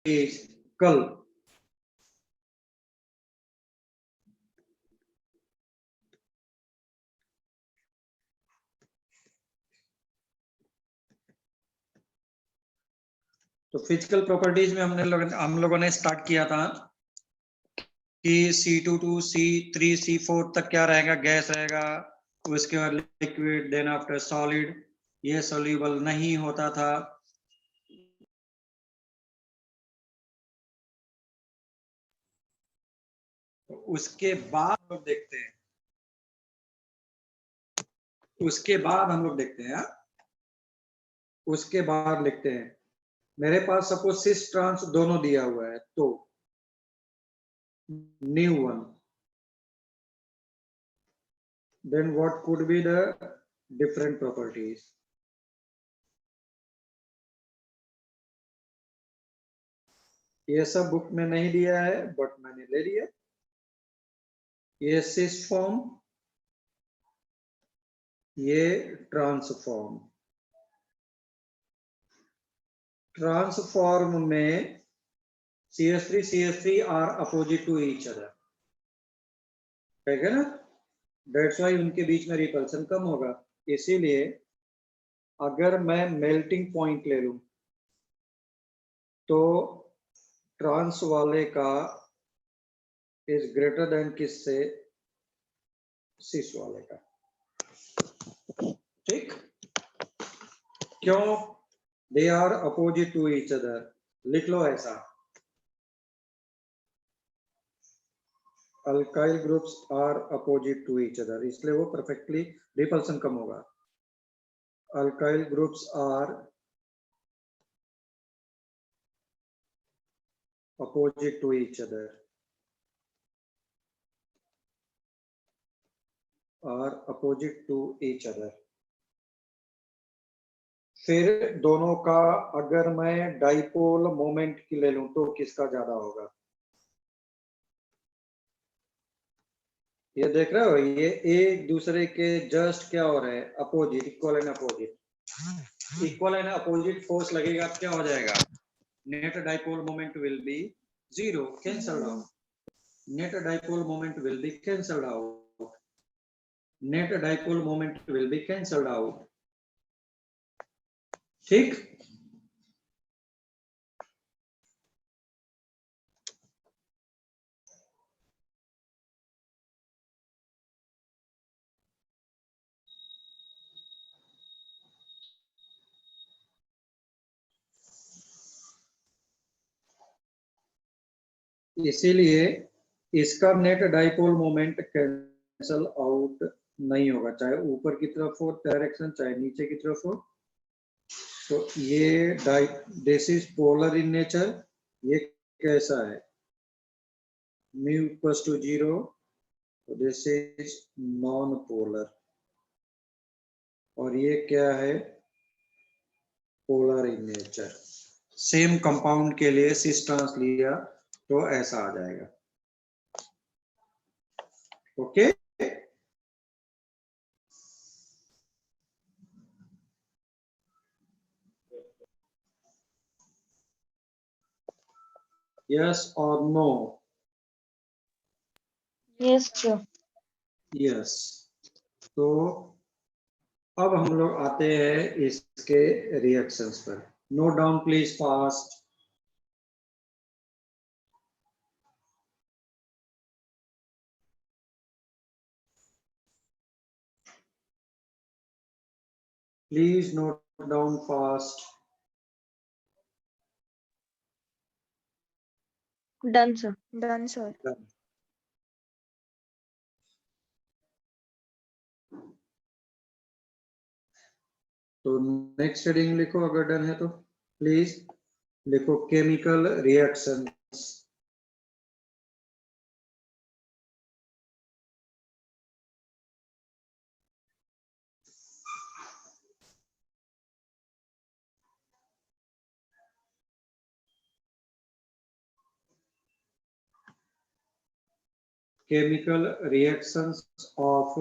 कल। तो physical properties में हम लोगों ने स्टार्ट किया था कि C22 C3 C4 तक क्या रहेगा, गैस रहेगा, उसके बाद लिक्विड, देन आफ्टर सॉलिड, ये सोल्यूबल नहीं होता था। तो उसके बाद हम लोग देखते हैं, उसके बाद हम लोग देखते हैं, उसके बाद लिखते हैं, मेरे पास सपोज सिस ट्रांस दोनों दिया हुआ है, तो new one, then what could be the different properties? ये सब बुक में नहीं दिया है बट मैंने ले लिया। ये सिस फॉर्म, ये ट्रांसफॉर्म। ट्रांसफॉर्म में CH3 are opposite to each other, ठीक है ना, दैट्स वाई उनके बीच में रिपल्सन कम होगा। इसीलिए अगर मैं मेल्टिंग पॉइंट ले लूं तो ट्रांस वाले का इज ग्रेटर देन किससे, सिस वाले का। ठीक, क्यों, they are opposite to each other, लिख लो ऐसा, alkyl groups are opposite to each other, इसलिए वो परफेक्टली रिपल्सन कम होगा। Alkyl groups are opposite to each other, are opposite to each other. फिर दोनों का अगर मैं डाइपोल मोमेंट की ले लूं तो किसका ज्यादा होगा, ये देख रहे हो, ये एक दूसरे के जस्ट क्या हो रहा है, opposite, equal and opposite, equal and opposite force लगेगा, क्या हो जाएगा, net dipole moment will be zero, cancelled out, net dipole moment will be cancelled out, net dipole moment will be cancelled out. ठीक, इसीलिए इसका net dipole moment cancel out नहीं होगा, चाहे ऊपर की तरफ हो डायरेक्शन, चाहे नीचे की तरफ हो। तो ये this is polar in nature, ये कैसा है, mu equals to 0, this is non polar, और ये क्या है, polar in nature. Same compound के लिए सिस ट्रांस लिया तो ऐसा आ जाएगा। ओके, यस और नो, यस सर। यस। तो अब हम लोग आते हैं इसके रिएक्शंस पर, note down please fast. Please note down fast. Done sir. Done sir. तो नेक्स्ट हेडिंग लिखो अगर डन है तो, प्लीज लिखो chemical reactions. Chemical reactions of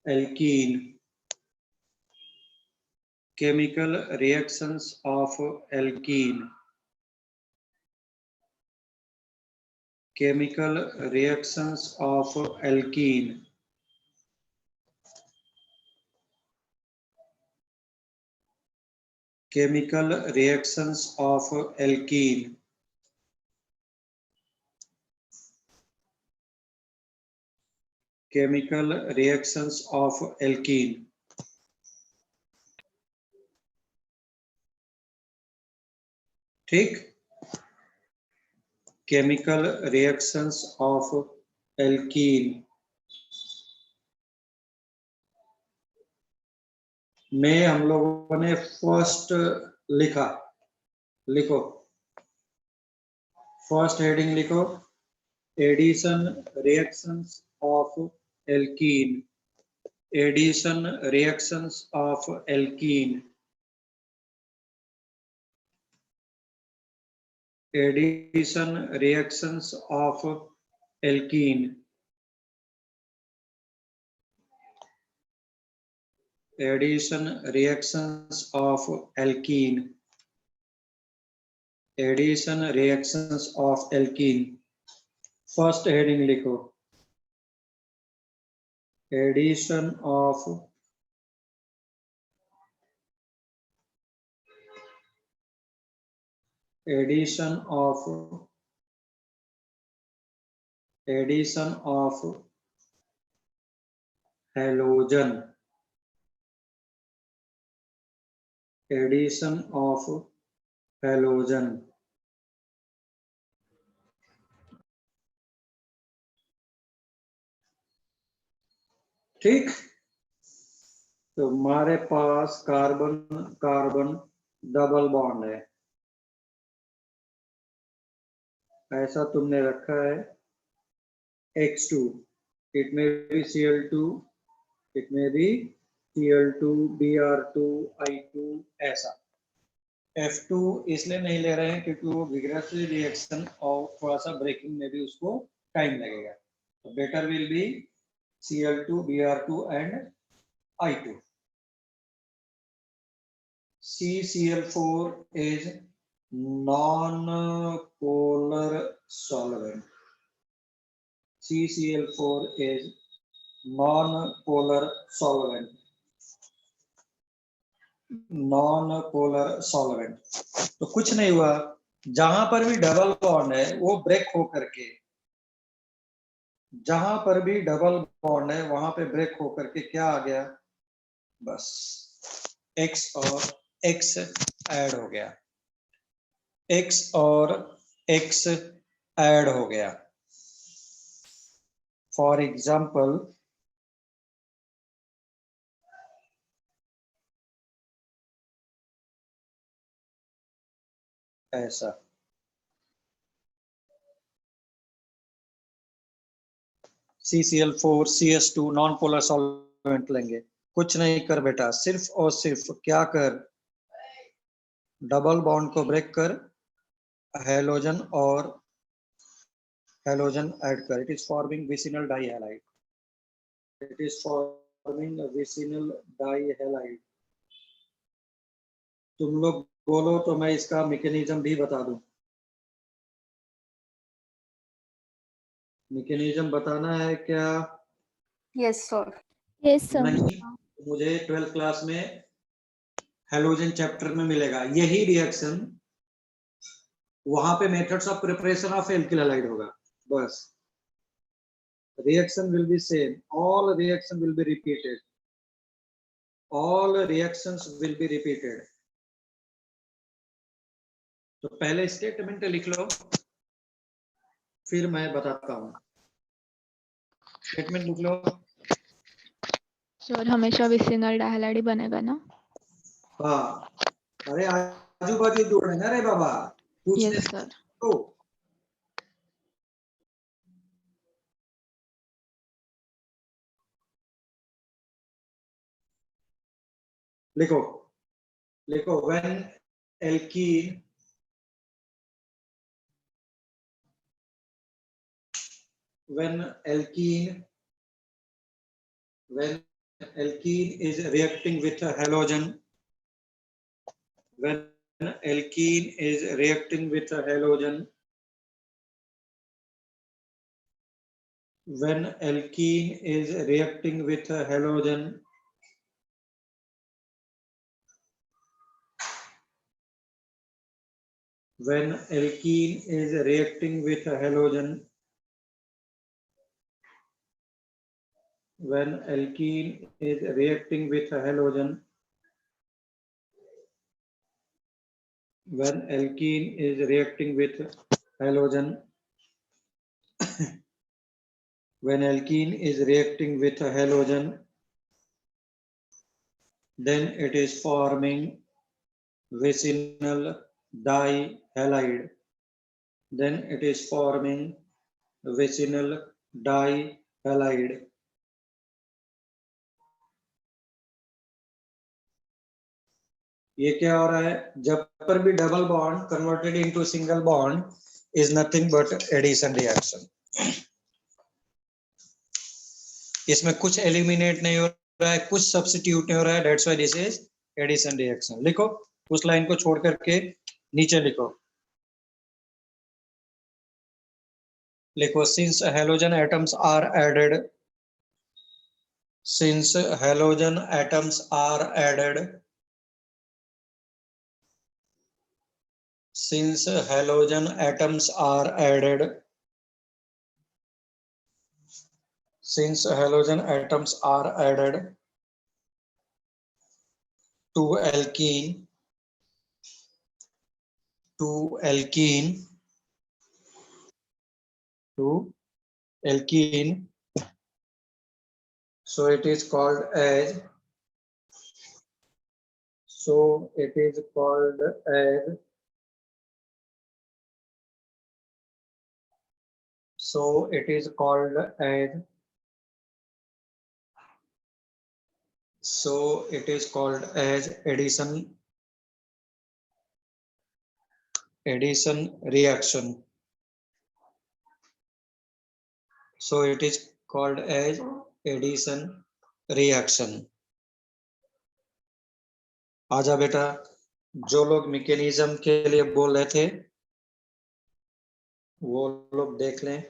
alkene, chemical reactions of alkene, chemical reactions of alkene. Chemical reactions of alkene. Chemical reactions of alkene. ठीक, chemical reactions of alkene में हम लोगों ने फर्स्ट लिखा, लिखो फर्स्ट हेडिंग लिखो, addition reactions of alkene, addition reactions of alkene, addition reactions of alkene, addition reactions of alkene, addition reactions of alkene. First heading लिखो, addition of halogen, addition of halogen. ठीक, तो हमारे पास carbon carbon double bond है, ऐसा तुमने रखा है X2, इट में भी Cl2, इट में भी Cl2, Br2, I2, ऐसा। F2 इसलिए नहीं ले रहे हैं क्योंकि वो विग्रस रिएक्शन और थोड़ा सा ब्रेकिंग में भी उसको टाइम लगेगा, तो better will be Cl2, Br2 and I2। CCl4 is non-polar solvent. CCl4 is non-polar solvent. Non-polar solvent. तो कुछ नहीं हुआ, जहां पर भी डबल बॉन्ड है वो ब्रेक होकर के, जहां पर भी डबल बॉन्ड है वहां पे ब्रेक होकर के क्या आ गया, बस X और X ऐड हो गया, X और X ऐड हो गया। फॉर एग्जाम्पल ऐसा, CCl4 CS2 non polar solvent लेंगे, कुछ नहीं कर बेटा, सिर्फ और सिर्फ क्या कर, डबल बॉन्ड को ब्रेक कर, हेलोजन और हेलोजन ऐड कर, it is forming vicinal dihalide, it is forming vicinal dihalide. तुम लोग बोलो तो मैं इसका मैकेनिज्म भी बता दूं, मैकेनिज्म बताना है क्या? Yes sir, yes sir. नहीं, मुझे 12th क्लास में हेलोजन चैप्टर में मिलेगा यही रिएक्शन, वहां पे methods of preparation of alkyl halide होगा, बस reaction will be same, all reaction will be repeated, all reactions will be repeated. तो पहले स्टेटमेंट लिख लो, फिर मैं बताता हूँ। स्टेटमेंट लिख लो। सर हमेशा विसिनल डाइहैलाइड बनेगा ना? हाँ, अरे आजू बाजू जोड़े ना रे बाबा, पूछने यस सर। तो लिखो, लिखो when alkene when alkene is reacting with a halogen, when alkene is reacting with a halogen, when alkene is reacting with a halogen, when alkene is reacting with a halogen, when alkene is reacting with a halogen, when alkene is reacting with halogen, when alkene is reacting with a halogen, then it is forming vicinal dihalide. Then it is forming vicinal dihalide. ये क्या हो रहा है? जब पर भी double bond converted into single bond is nothing but addition reaction. इसमें कुछ एलिमिनेट नहीं हो रहा है, कुछ सब्स्टिट्यूट नहीं हो रहा है. That's why this is addition reaction. लिखो उस लाइन को छोड़ करके नीचे लिखो. लिखो since halogen atoms are added, since halogen atoms are added, since halogen atoms are added, since halogen atoms are added to alkene, to alkene, to alkene, so it is called as, so it is called as, so it is called as, so it is called as addition, addition reaction. So it is called as addition reaction. आजा बेटा, जो लोग mechanism के लिए बोल रहे थे वो लोग देख लें.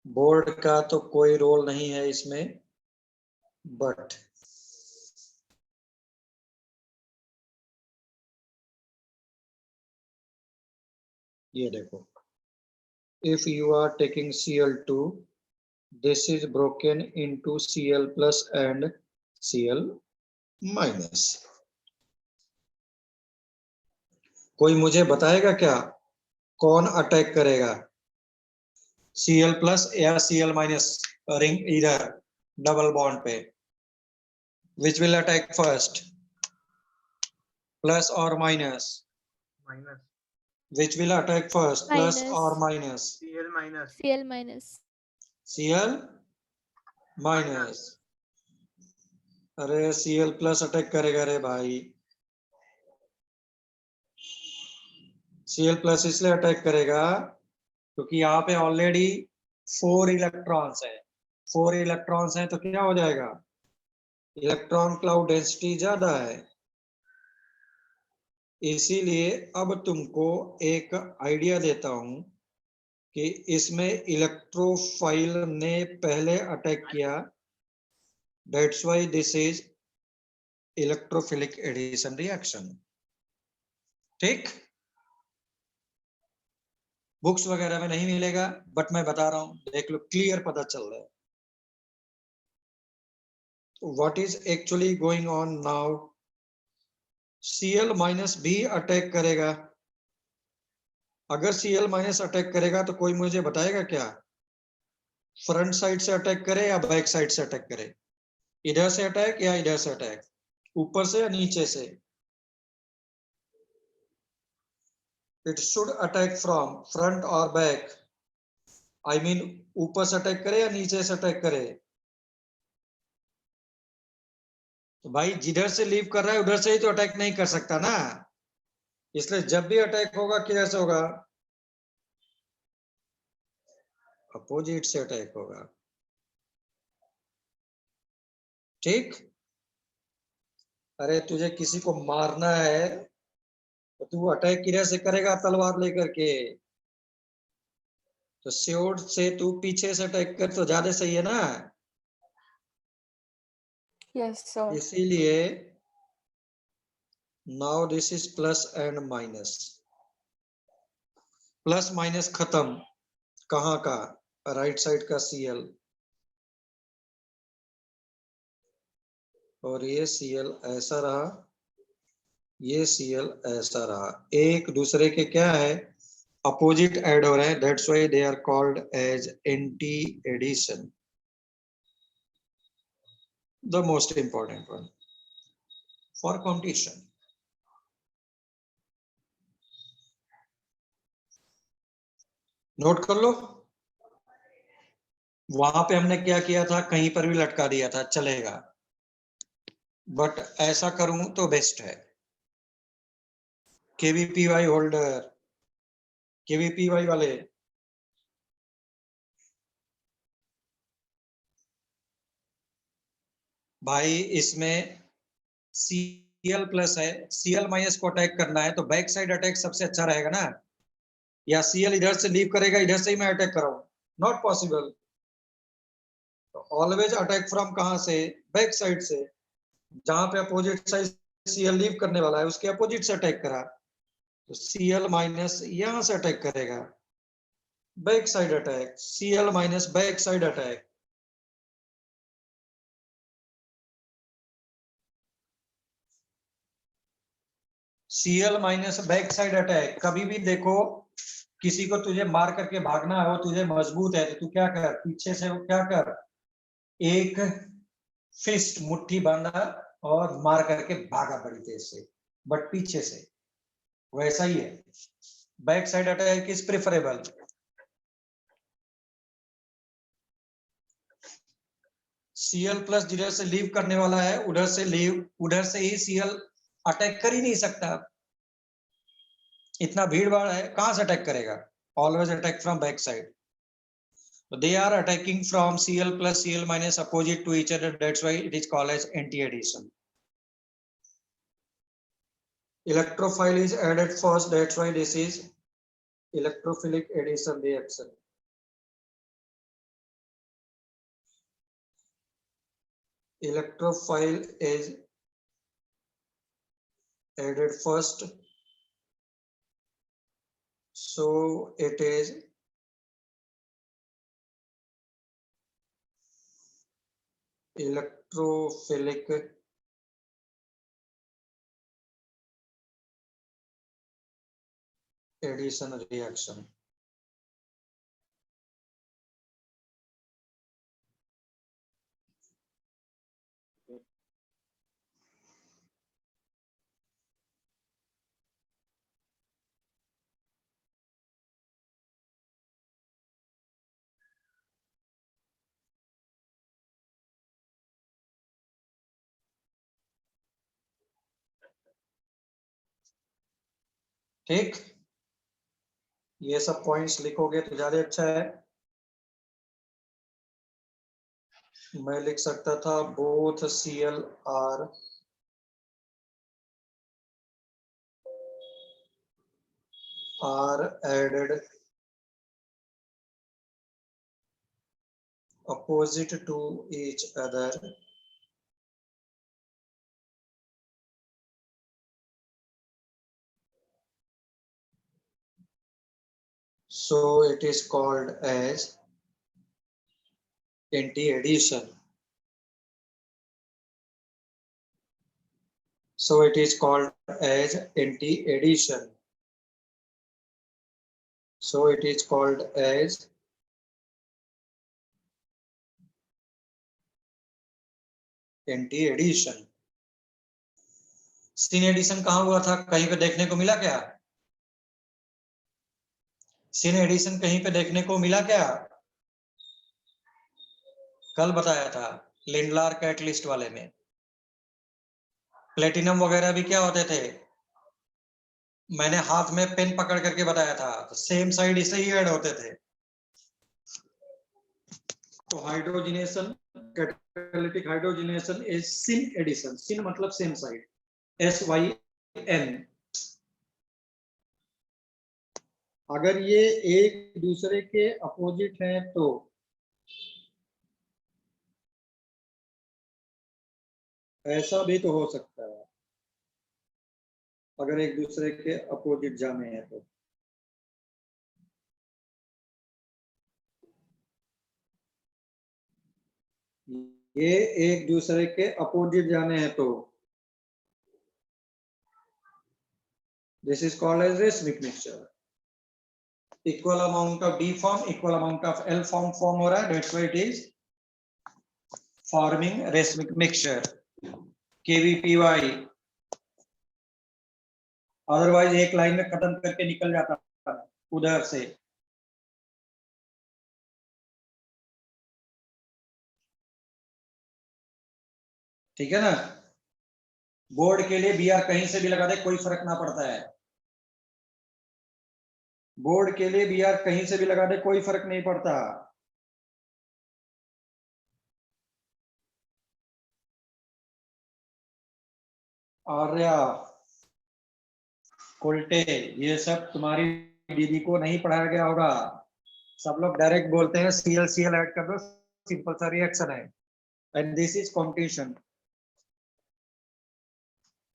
बोर्ड का तो कोई रोल नहीं है इसमें, बट ये देखो, if you are taking Cl2, this is broken into Cl plus and Cl minus. कोई मुझे बताएगा क्या कौन अटैक करेगा, Cl प्लस या Cl माइनस रिंग इधर डबल बॉन्ड पे? Which will attack first, plus or minus? Minus. Which will attack first, plus Minus. or minus? Cl minus. Cl minus. Cl minus. अरे Cl प्लस अटैक करेगा रे भाई. Cl plus इसलिए attack करेगा क्योंकि यहाँ पे ऑलरेडी 4 इलेक्ट्रॉन्स है. 4 इलेक्ट्रॉन्स हैं तो क्या हो जाएगा, इलेक्ट्रॉन क्लाउड डेंसिटी ज्यादा है. इसीलिए अब तुमको एक आइडिया देता हूं कि इसमें इलेक्ट्रोफाइल ने पहले अटैक किया. That's why this is electrophilic addition reaction. ठीक, बुक्स वगैरह में नहीं मिलेगा, बट मैं बता रहा हूं, देख लो, क्लियर पता चल रहा है. What is actually going on now, Cl minus भी अटैक करेगा. अगर Cl माइनस अटैक करेगा तो कोई मुझे बताएगा क्या, फ्रंट साइड से अटैक करे या बैक साइड से अटैक करे, इधर से अटैक या इधर से अटैक, ऊपर से या नीचे से? It should attack from front और बैक. आई मीन ऊपर से अटैक करे या नीचे से अटैक करे? तो भाई जिधर से लीव कर रहा है उधर से ही तो अटैक नहीं कर सकता ना. इसलिए जब भी अटैक होगा किधर से होगा, अपोजिट से अटैक होगा. ठीक, अरे तुझे किसी को मारना है तो तू अटैक किधर से करेगा, तलवार लेकर के? तो CO से तू पीछे से अटैक कर तो ज्यादा सही है ना। Yes sir. इसीलिए now this is plus and minus, plus minus खत्म, कहाँ का, राइट साइड का Cl, और ये Cl ऐसा रहा, ये Cl ऐसा रहा, एक दूसरे के क्या है, अपोजिट ऐड हो रहे हैं, that's why they are called as anti addition, the most important one for competition. नोट कर लो, वहां पे हमने क्या किया था, कहीं पर भी लटका दिया था चलेगा, बट ऐसा करूं तो बेस्ट है। केवीपीवाई होल्डर, केवीपीवाई वाले, भाई इसमें Cl प्लस है, Cl माइनस को अटैक करना है तो बैक साइड अटैक सबसे अच्छा रहेगा ना, या Cl इधर से लीव करेगा, इधर से ही मैं अटैक कराऊं, not possible. Always attack from कहां से, बैक साइड से, जहां पे अपोजिट साइड Cl लीव करने वाला है उसके अपोजिट से अटैक करा, तो Cl माइनस यहां से अटैक करेगा, back side attack, Cl minus back side attack. Cl minus back side attack, कभी भी देखो किसी को तुझे मार करके भागना हो, तुझे मजबूत है तो तू क्या कर, पीछे से क्या कर, एक फिस्ट मुट्ठी बांधा और मार करके भागा बड़ी तेज से, बट पीछे से, वैसा ही है back side attack is preferable. Cl plus जिधर से लीव करने वाला है उधर से लीव, उधर से ही Cl अटैक कर ही नहीं सकता, इतना भीड़ भाड़ है कहां से अटैक करेगा, always attack from back side. So they are attacking from Cl plus Cl minus opposite to each other, that's why it is called as anti-addition. Electrophile is added first, that's why this is electrophilic addition reaction. Electrophile is added first, so it is electrophilic addition reaction. ठीक, ये सब points लिखोगे तो ज्यादा अच्छा है। मैं लिख सकता था both Cl are added opposite to each other, so it is called as anti-addition. So it is called as anti-addition. So it is called as anti-addition. sin addition कहाँ हुआ था, कहीं पे देखने को मिला क्या, sin एडिशन कहीं पे देखने को मिला क्या, कल बताया था लिंडलार कैटलिस्ट वाले में। प्लेटिनम वगैरह भी क्या होते थे, मैंने हाथ में पेन पकड़ करके बताया था, तो सेम साइड इसे ही ऐड होते थे। तो hydrogenation, catalytic hydrogenation is syn addition, syn मतलब सेम साइड, SYN। अगर ये एक दूसरे के अपोजिट हैं तो ऐसा भी तो हो सकता है, अगर एक दूसरे के अपोजिट जाने हैं तो। ये एक दूसरे के अपोजिट जाने हैं तो this is called as racemic mixture. Equal amount of D form, equal amount of L form form हो रहा है, that's why it is forming racemic mixture, KVPY. Otherwise एक लाइन में खत्म करके निकल जाता है उधर से। ठीक है ना, बोर्ड के लिए बी आर कहीं से भी लगा दे कोई फर्क ना पड़ता है, बोर्ड के लिए बी आर कहीं से भी लगा दे कोई फर्क नहीं पड़ता। आर्या, कोल्टे, ये सब तुम्हारी दीदी को नहीं पढ़ाया गया होगा। सब लोग डायरेक्ट बोलते हैं सीएल सीएल ऐड कर दो, सिंपल सा रिएक्शन है, एंड दिस इज कंपटीशन।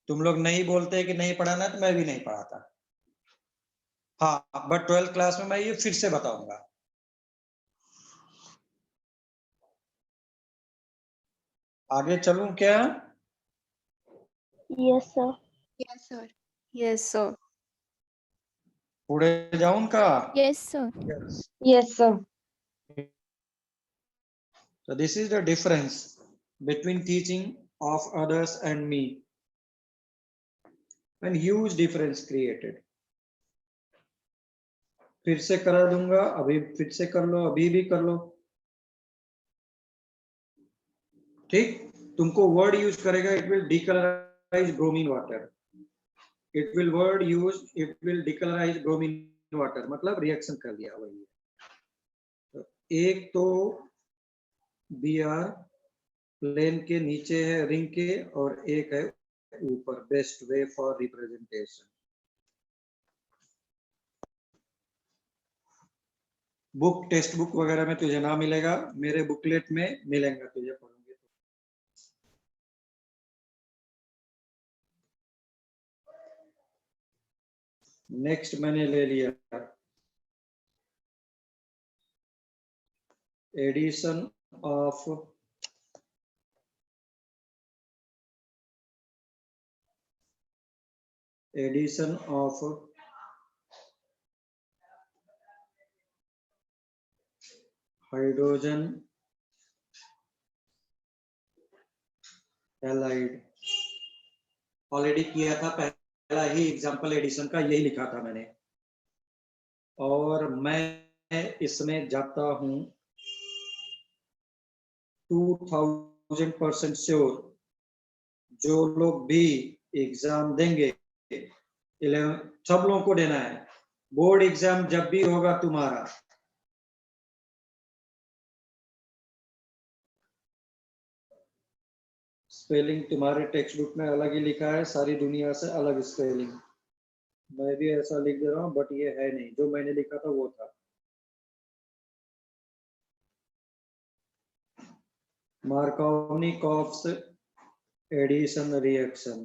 तुम लोग नहीं बोलते कि नहीं पढ़ाना, तो मैं भी नहीं पढ़ाता। हाँ, बट 12th क्लास में मैं ये फिर से बताऊंगा। आगे चलूं क्या? Yes sir. Yes, sir. Yes, sir. पूरे जाऊं का? Yes sir. Yes, sir. So this is the difference between teaching of others and me, and huge difference created. फिर से करा दूंगा, अभी फिर से कर लो, अभी भी कर लो। ठीक, तुमको वर्ड यूज करेगा, it will decolourise bromine water, it will word use, it will decolourise bromine water, मतलब रिएक्शन कर दिया वही। तो एक तो बी आर प्लेन के नीचे है रिंग के, और एक है ऊपर। Best way for representation. Book, text book वगैरह में तुझे ना मिलेगा, मेरे बुकलेट में मिलेगा तुझे, पढ़ोगे तो। नेक्स्ट मैंने ले लिया addition of hydrogen halide. Already किया था, पहला ही एग्जांपल एडिशन का यही लिखा था मैंने। और मैं इसमें जाता हूं 2000% श्योर, जो लोग भी एग्जाम देंगे, 11 सब लोगों को देना है। बोर्ड एग्जाम जब भी होगा तुम्हारा, स्पेलिंग तुम्हारे टेक्स्ट बुक में अलग ही लिखा है, सारी दुनिया से अलग स्पेलिंग। मैं भी ऐसा लिख दे रहा हूँ, बट ये है नहीं, जो मैंने लिखा था वो था। मार्कोवनिकोव्स एडिशन रिएक्शन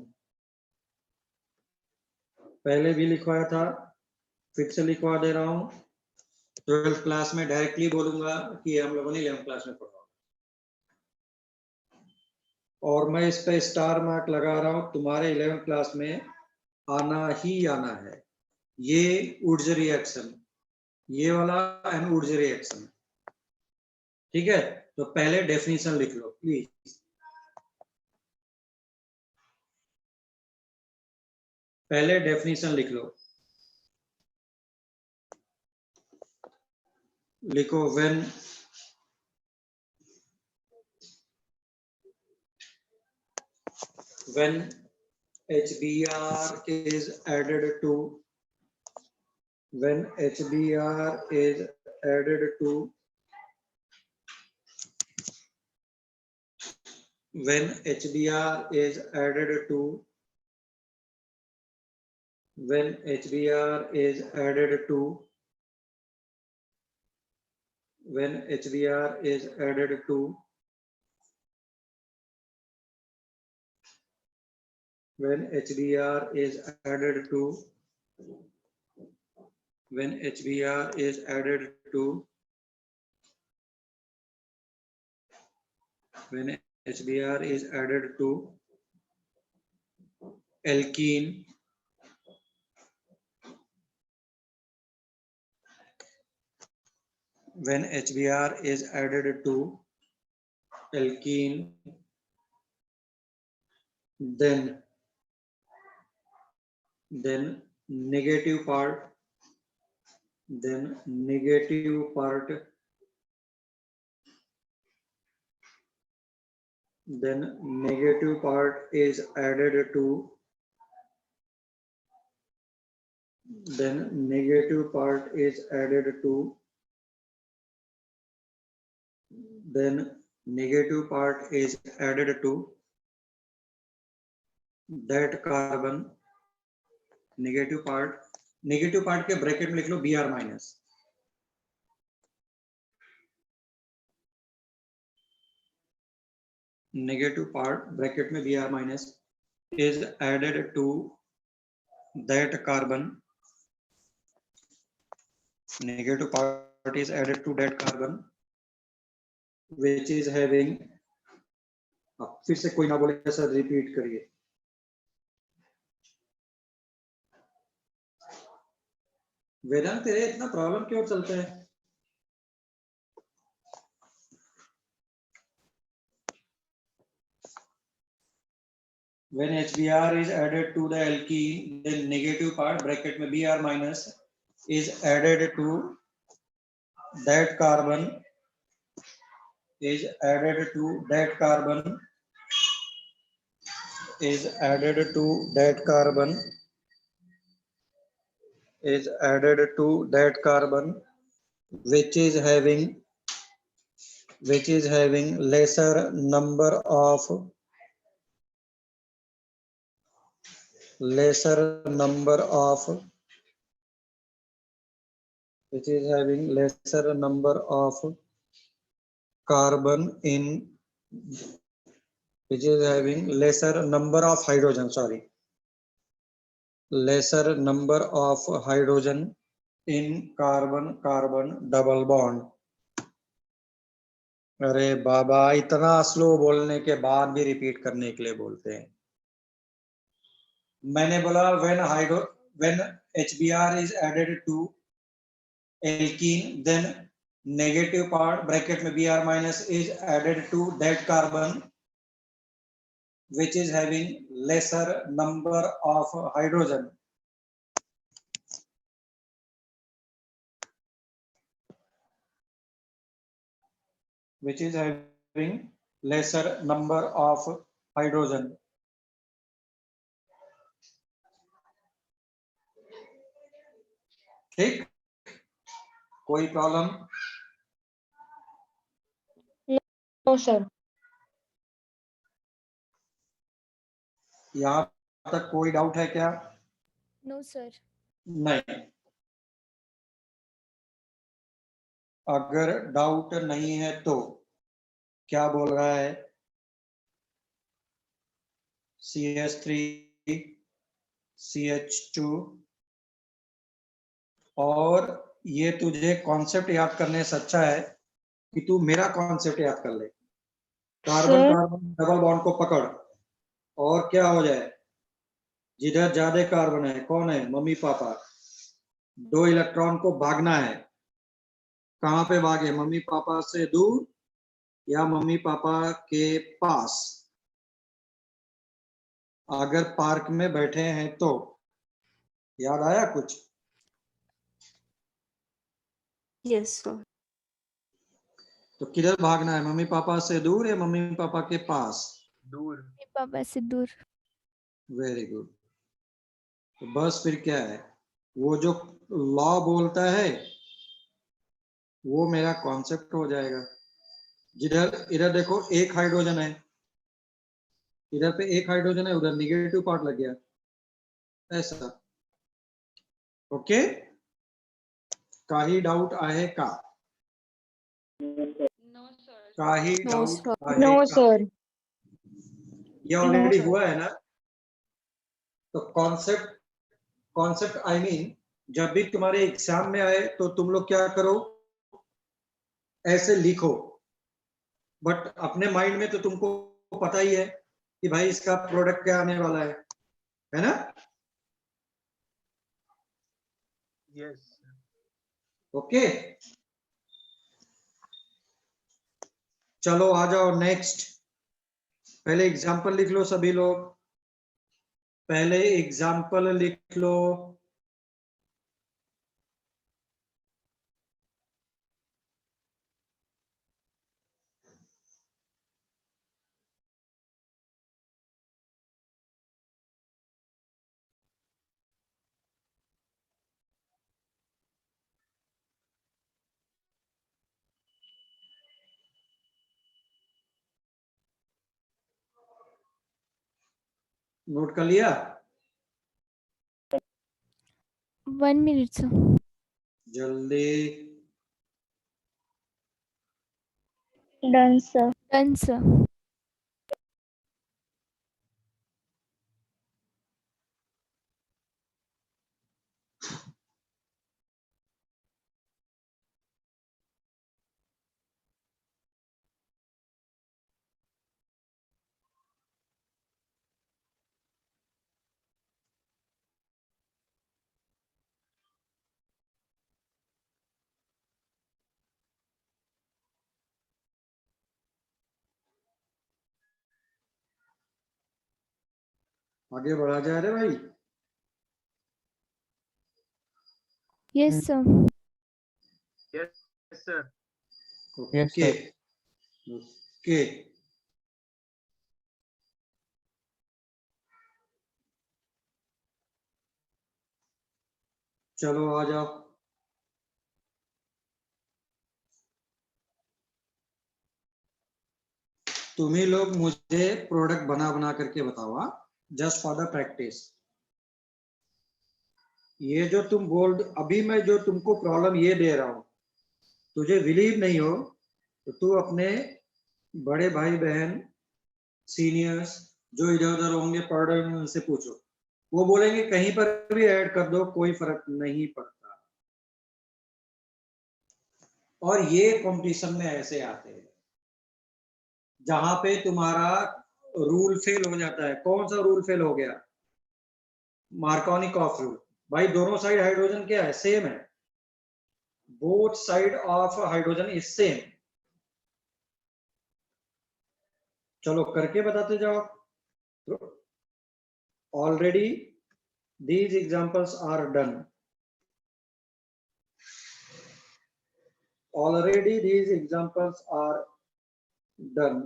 पहले भी लिखवाया था, फिर से लिखवा दे रहा हूँ। 12th क्लास में डायरेक्टली बोलूंगा कि हम लोगों ने 11th क्लास में पढ़ा, और मैं इस पे स्टार मार्क लगा रहा हूँ, तुम्हारे 11th क्लास में आना ही आना है। ये वुड्स रिएक्शन, ये वाला एंड वुड्स रिएक्शन। ठीक है, तो पहले डेफिनेशन लिख लो प्लीज, पहले डेफिनेशन लिख लो। लिखो when HBr is added to, when HBr is added to, when HBr is added to, when HBr is added to when HBr is added to when HBr is added to when HBr is added to when HBr is added to alkene when HBr is added to alkene, then negative part then negative part is added to negative part is added to that carbon negative part के bracket में लिख लो Br minus negative part bracket में Br minus is added to that carbon negative part is added to that carbon which is having फिर से कोई ना बोले sir repeat करिए वेदांत तेरे इतना प्रॉब्लम क्यों चलता है when HBr is added to the alkene then negative part bracket में Br minus is added to that carbon is added to that carbon is added to that carbon is added to that carbon which is having lesser number of which is having lesser number of carbon in which is having lesser number of hydrogen lesser number of hydrogen in carbon carbon double bond अरे बाबा इतना slow बोलने के बाद भी repeat करने के लिए बोलते हैं मैंने बोला when HBr is added to alkene then negative part bracket में Br minus is added to that carbon which is having lesser number of hydrogen which is having lesser number of hydrogen ठीक कोई problem No, sir. यहाँ तक कोई doubt है क्या no sir नहीं अगर डाउट नहीं है तो क्या बोल रहा है CH3 CH2 और ये तुझे कॉन्सेप्ट याद करने से अच्छा है कि तू मेरा कॉन्सेप्ट याद कर ले कार्बन कार्बन डबल बॉन्ड को पकड़ और क्या हो जाए जिधर ज्यादा कार्बन है कौन है मम्मी पापा 2 इलेक्ट्रॉन को भागना है कहां पे भागे मम्मी पापा से दूर या मम्मी पापा के पास अगर पार्क में बैठे हैं तो याद आया कुछ Yes, sir. तो किधर भागना है मम्मी पापा से दूर या मम्मी पापा के पास दूर पापा से दूर वेरी गुड तो बस फिर क्या है वो जो लॉ बोलता है वो मेरा कॉन्सेप्ट हो जाएगा जिधर इधर देखो एक हाइड्रोजन है इधर पे एक हाइड्रोजन है उधर निगेटिव पार्ट लग गया ऐसा ओके काही डाउट आहे का काही No, डाउट sir. आहे No, का? sir. ये No, ऑलरेडी sir. हुआ है ना? तो कॉन्सेप्ट कॉन्सेप्ट आई मीन जब भी तुम्हारे एग्जाम में आए तो तुम लोग क्या करो, ऐसे लिखो, बट अपने माइंड में तो तुमको पता ही है कि भाई इसका प्रोडक्ट क्या आने वाला है ना? Yes. ओके, चलो आ जाओ नेक्स्ट। पहले एग्जाम्पल लिख लो सभी लोग, पहले एग्जाम्पल लिख लो। नोट कर लिया? 1 minute, sir. जल्दी। Done, sir. Done, sir. आगे बढ़ा जा रहे भाई। Yes, sir. Yes, sir. Okay okay, चलो आ जाओ। तुम्ही लोग मुझे प्रोडक्ट बना बना करके बताओ, जस्ट फॉर द प्रैक्टिस। ये जो तुम बोल, अभी मैं जो तुमको प्रॉब्लम ये दे रहा हूं, तुझे बिलीव नहीं हो तो तू अपने बड़े भाई बहन सीनियर्स जो इधर उधर होंगे पढ़ रहे होंगे उनसे पूछो, वो बोलेंगे कहीं पर भी ऐड कर दो कोई फर्क नहीं पड़ता। और ये कंपटीशन में ऐसे आते हैं जहां पे तुम्हारा रूल फेल हो जाता है। कौन सा रूल फेल हो गया? Markovnikov rule. भाई दोनों साइड हाइड्रोजन क्या है? सेम है। Both side of hydrogen is same. चलो करके बताते जाओ। Already these examples are done. Already these examples are done.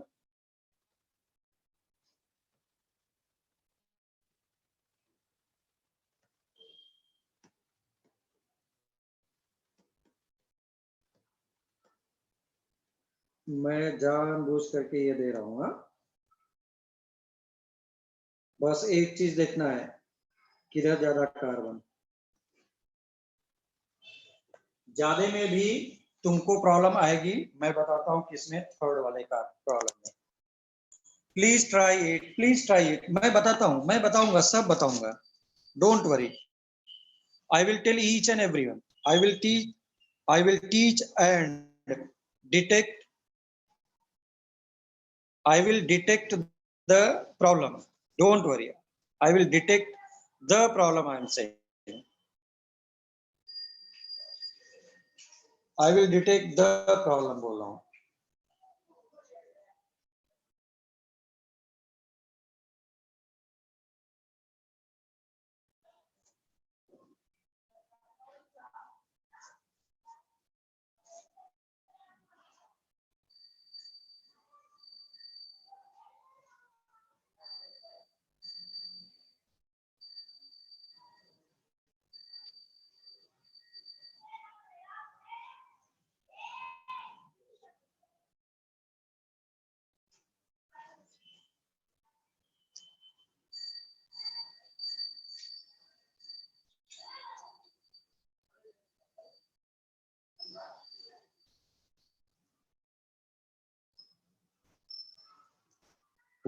मैं जानबूझ करके ये दे रहा हूँ। बस एक चीज देखना है, किधर ज्यादा कार्बन। ज्यादा में भी तुमको प्रॉब्लम आएगी, मैं बताता हूँ किसमें, थर्ड वाले का प्रॉब्लम है। Please try it, please try it. मैं बताता हूँ, मैं बताऊंगा, सब बताऊंगा, don't worry. I will tell each and everyone. I will teach and detect. I will detect the problem. Don't worry. I will detect the problem I am saying. I will detect the problem बोल रहा हूँ।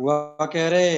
हुआ कह रहे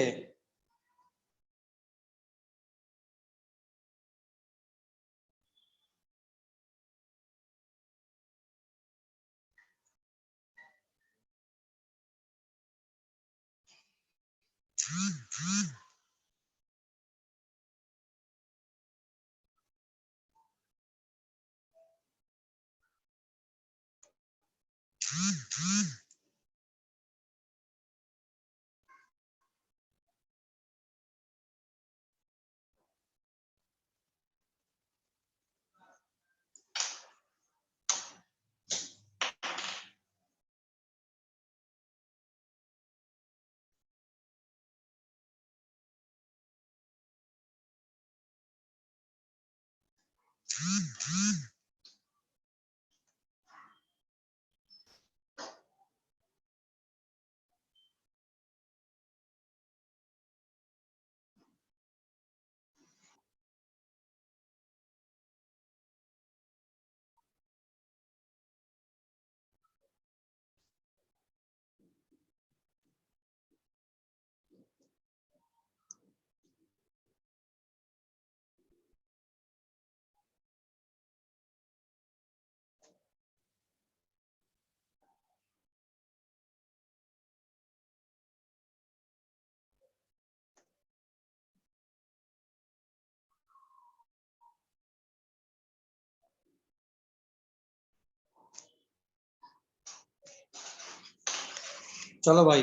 चलो भाई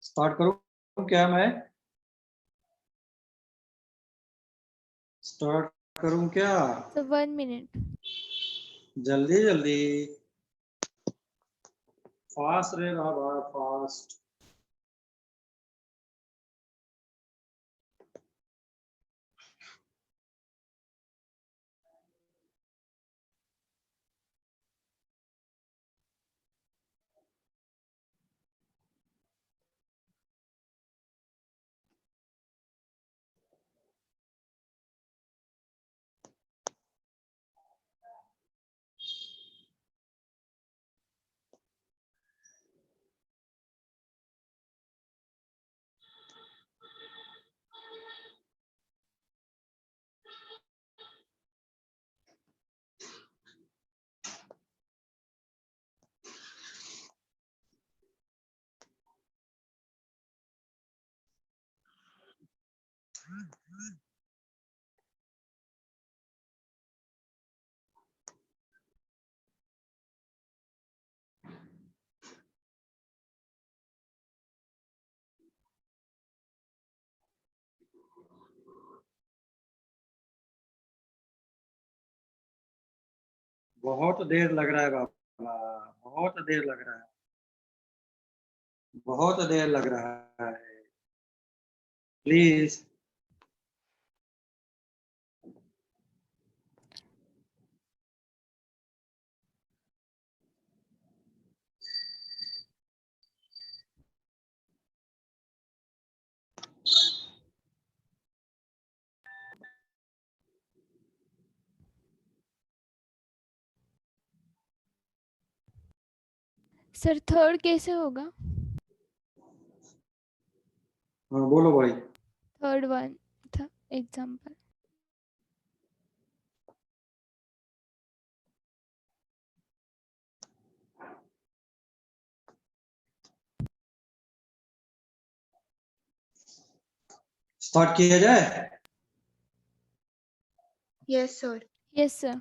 start करूं क्या मैं स्टार्ट करूं क्या So 1 minute. जल्दी जल्दी फास्ट रे बाबा फास्ट बहुत देर लग रहा है बाबा बहुत देर लग रहा है बहुत देर लग रहा है प्लीज सर थर्ड कैसे होगा? हाँ बोलो भाई थर्ड वन था एग्जाम्पल. स्टार्ट किया जाए Yes, sir. Yes sir.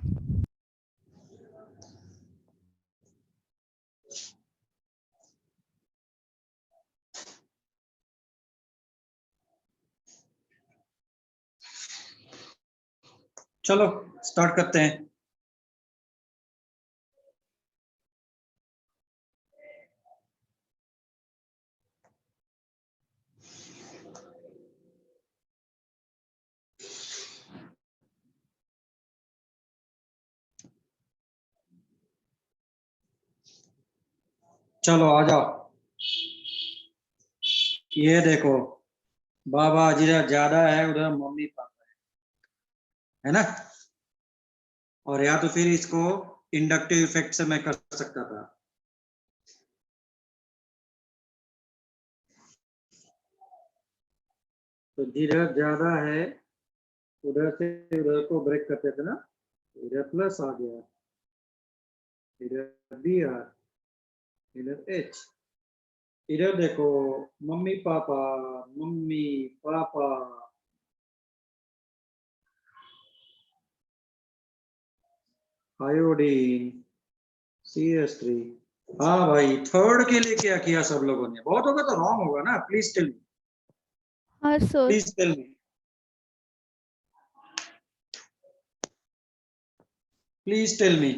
चलो स्टार्ट करते हैं चलो आ जाओ ये देखो बाबा जिधर ज्यादा है उधर मम्मी पापा है ना और या तो फिर इसको इंडक्टिव इफेक्ट से मैं कर सकता था तो जिधर ज्यादा है उधर से उधर को ब्रेक करते थे ना, इधर प्लस आ गया, इधर बी आर, इधर एच। इधर देखो mummy papa, mummy papa, iodine, CS3। हाँ भाई, थर्ड के लिए क्या किया सब लोगों ने? बहुत होगा तो रॉन्ग होगा ना, प्लीज टेल मी, हाँ सर, please tell me, please tell me.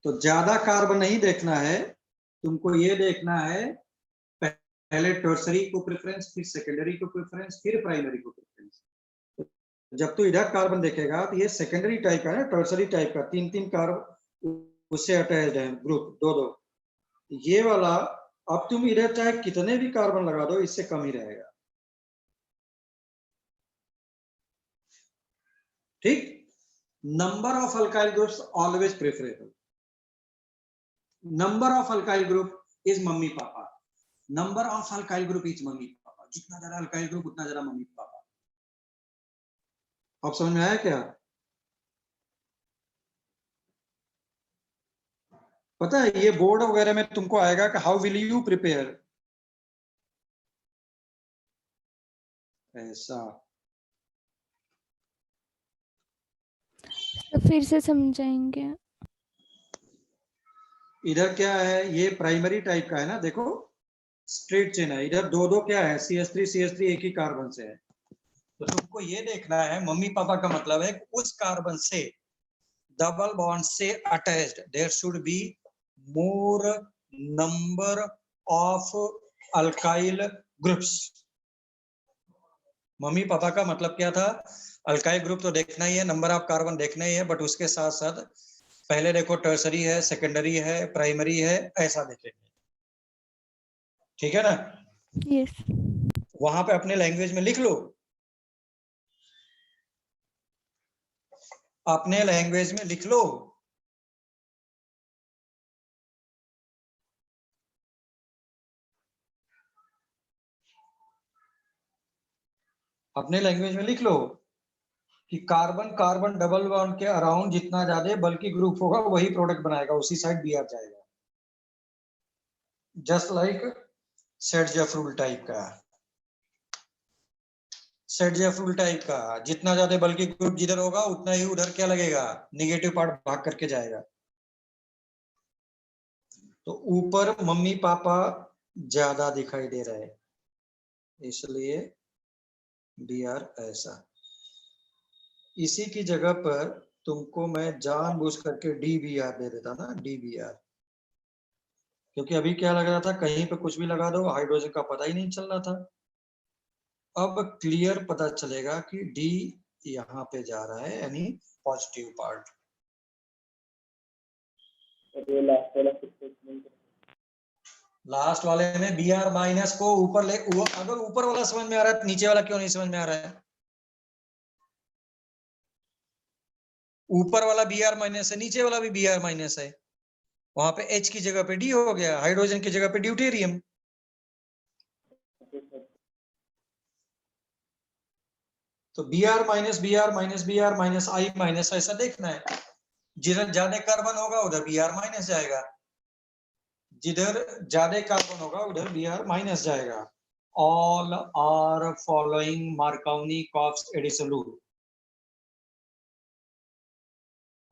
तो ज्यादा कार्बन नहीं देखना है तुमको, ये देखना है पहले टर्सरी को प्रेफरेंस, फिर सेकेंडरी को प्रेफरेंस, फिर प्राइमरी को प्रेफरेंस। जब तू इधर कार्बन देखेगा तो ये सेकेंडरी टाइप का है, टर्सरी टाइप का, तीन तीन कार्बन उससे अटैच्ड है, ग्रुप दो दो। ये वाला अब तुम इधर चाहे कितने भी कार्बन लगा दो, इससे कम ही रहेगा। ठीक। Number of alkyl groups always preferable. Number of alkyl group is mummy papa, number of alkyl group is mummy papa. जितना ज्यादा अल्काइल ग्रुप उतना ज्यादा मम्मी पापा। अब समझ में आया क्या? पता है ये बोर्ड वगैरह में तुमको आएगा कि हाउ विल यू प्रिपेयर, ऐसा। तो फिर से समझाएंगे। इधर क्या है, ये प्राइमरी टाइप का है ना, देखो स्ट्रेट चेन है, इधर दो दो क्या है, CH3 एक ही कार्बन से है। तो तुमको ये देखना है, मम्मी पापा का मतलब है उस कार्बन से डबल बॉन्ड से attached there should be more number of alkyl groups. Mummy papa का मतलब क्या था, अल्काइल ग्रुप तो देखना ही है, नंबर ऑफ कार्बन देखना ही है, बट उसके साथ साथ पहले देखो टर्सरी है, सेकेंडरी है, प्राइमरी है, ऐसा देखेंगे। ठीक है ना? यस। वहां पे अपने लैंग्वेज में लिख लो, अपने लैंग्वेज में लिख लो। अपने लैंग्वेज में लिख लो कि कार्बन कार्बन डबल बॉन्ड के अराउंड जितना ज्यादा बल्कि ग्रुप होगा वही प्रोडक्ट बनाएगा, उसी साइड बी आर जाएगा। जस्ट लाइक सेट-जेफ्रूल टाइप का, सेट-जेफ्रूल टाइप का जितना ज्यादा बल्कि ग्रुप जिधर होगा उतना ही उधर क्या लगेगा, निगेटिव पार्ट भाग करके जाएगा। तो ऊपर मम्मी पापा ज्यादा दिखाई दे रहा है, इसलिए बी आर ऐसा। इसी की जगह पर तुमको मैं जानबूझ करके DBR दे देता ना, DBR, क्योंकि अभी क्या लग रहा था कहीं पे कुछ भी लगा दो हाइड्रोजन का पता ही नहीं चल रहा था। अब क्लियर पता चलेगा कि डी यहाँ पे जा रहा है, यानी पॉजिटिव पार्ट। लास्ट वाले में Br माइनस को ऊपर ले, अगर ऊपर वाला समझ में आ रहा है तो नीचे वाला क्यों नहीं समझ में आ रहा है? ऊपर वाला Br माइनस है, नीचे वाला भी Br माइनस है, वहां पे H की जगह पे D हो गया, हाइड्रोजन की जगह पे ड्यूटेरियम। तो Br minus Br minus Br minus I minus ऐसा देखना है। जिधर ज्यादा कार्बन होगा उधर Br माइनस जाएगा, जिधर ज्यादा कार्बन होगा उधर Br माइनस जाएगा। All are following Markovnikov addition rule.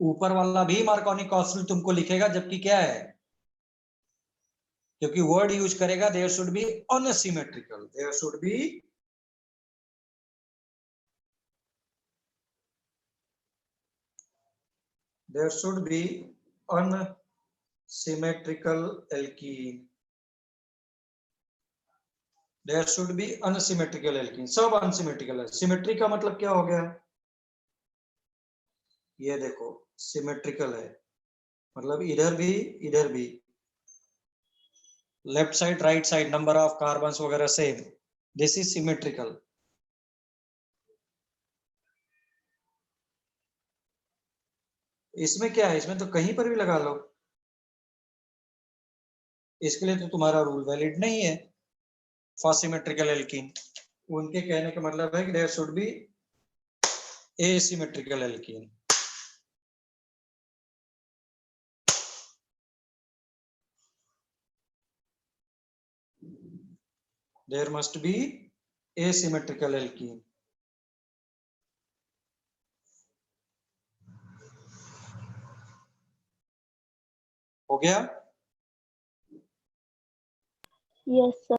ऊपर वाला भी मार्कोनी-कॉक्स रूल तुमको लिखेगा, जबकि क्या है, क्योंकि वर्ड यूज करेगा there should be unsymmetrical, there should be there should be unsymmetrical alkene, there should be unsymmetrical alkene, सब unsymmetrical है। सिमेट्री का मतलब क्या हो गया, ये देखो सिमेट्रिकल है, मतलब इधर भी left side right side number of carbons वगैरह सेम, दिस इज सिमेट्रिकल। इसमें क्या है, इसमें तो कहीं पर भी लगा लो, इसके लिए तो तुम्हारा रूल वैलिड नहीं है फॉर सिमेट्रिकल एल्कीन। उनके कहने का मतलब है कि there should be asymmetrical alkene. There must be asymmetrical alkene. हो गया? Yes, sir.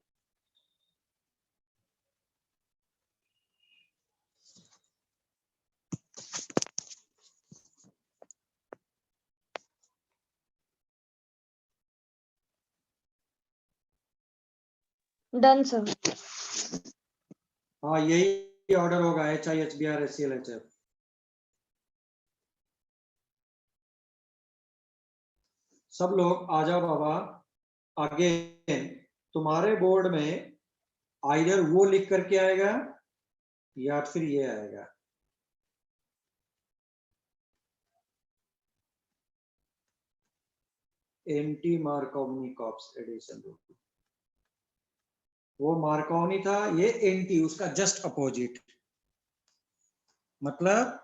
Done, sir. हाँ, यही ऑर्डर होगा HIHBr HClHF। सब लोग आ जाओ बाबा। अगेन तुम्हारे बोर्ड में आइदर वो लिख करके आएगा या फिर ये आएगा। Anti Markovnikov's addition rule. वो मार्कोवनी था, ये एंटी, उसका जस्ट अपोजिट। मतलब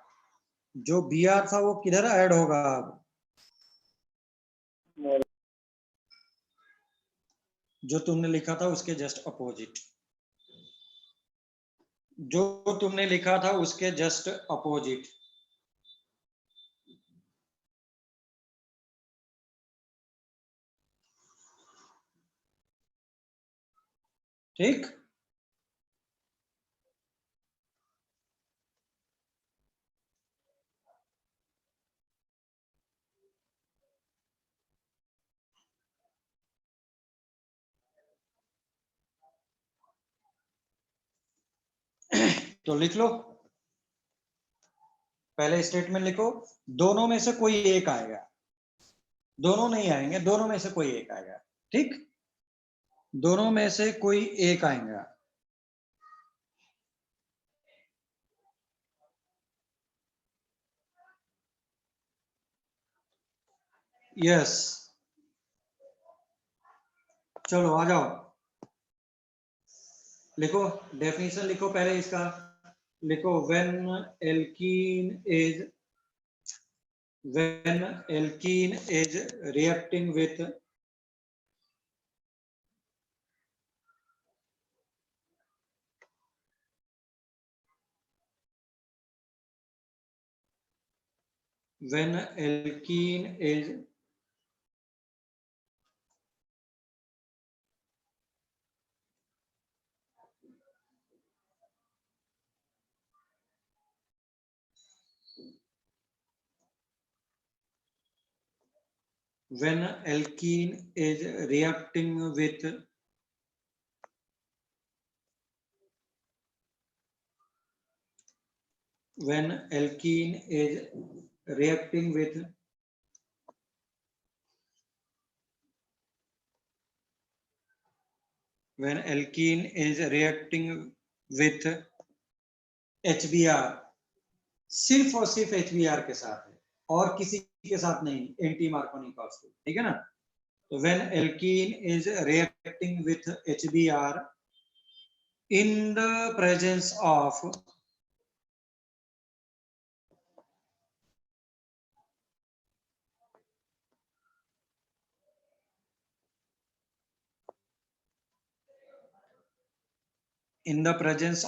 जो Br था वो किधर ऐड होगा अब? जो तुमने लिखा था उसके जस्ट अपोजिट। जो तुमने लिखा था उसके जस्ट अपोजिट। ठीक? तो लिख लो, पहले स्टेटमेंट लिखो, दोनों में से कोई एक आएगा। दोनों नहीं आएंगे, दोनों में से कोई एक आएगा। ठीक? दोनों में से कोई एक आएगा। यस, चलो आ जाओ, लिखो डेफिनेशन लिखो पहले इसका। लिखो when alkene is reacting with when alkene is reacting with HBr, सिर्फ और सिर्फ HBr के साथ है और किसी के साथ नहीं, एंटी मार्कोनी कॉप्स। ठीक है ना? तो when alkene is reacting with HBr in the presence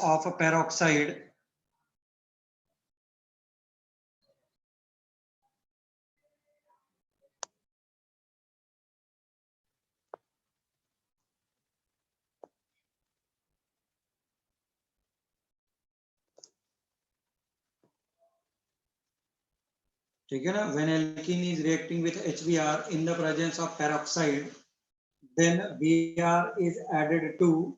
of peroxide, ठीक है ना? When alkene is reacting with HBr in the presence of peroxide, then Br is added to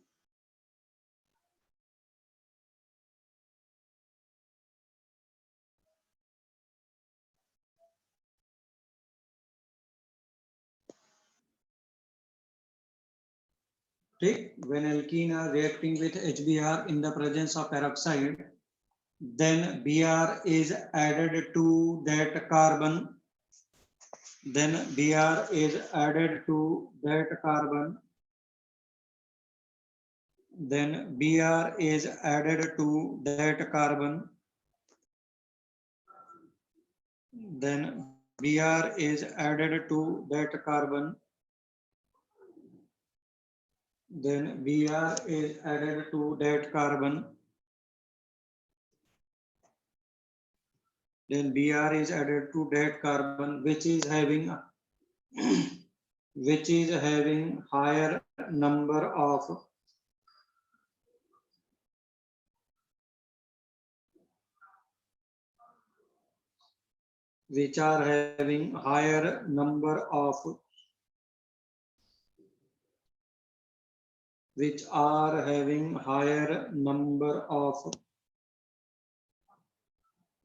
ठीक? When alkene are reacting with HBr in the presence of peroxide, then Br is added to that carbon then Br is added to that carbon, then Br is added to that carbon, then Br is added to that carbon, then Br is added to that carbon, then Br is added to that carbon, which is having higher number of which are having higher number of which are having higher number of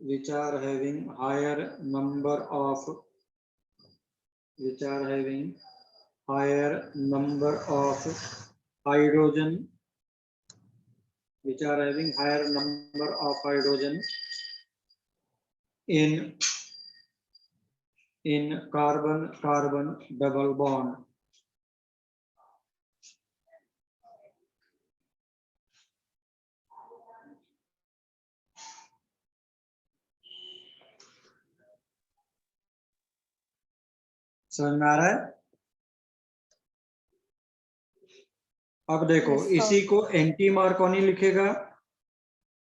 which are having higher number of which are having higher number of hydrogen, which are having higher number of hydrogen in carbon carbon double bond. समझ में आ रहा है? अब देखो Yes, sir. इसी को anti Markovnikov लिखेगा,